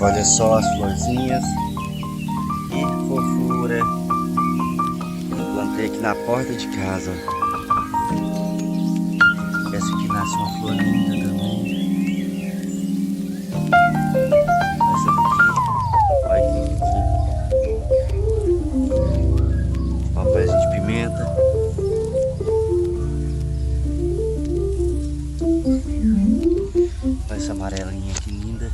Olha só as florzinhas. Que fofura. Plantei aqui na porta de casa. Essa aqui nasce uma flor linda também. Essa daqui. Olha que lindinha. Papéis de pimenta. Olha essa amarelinha que linda.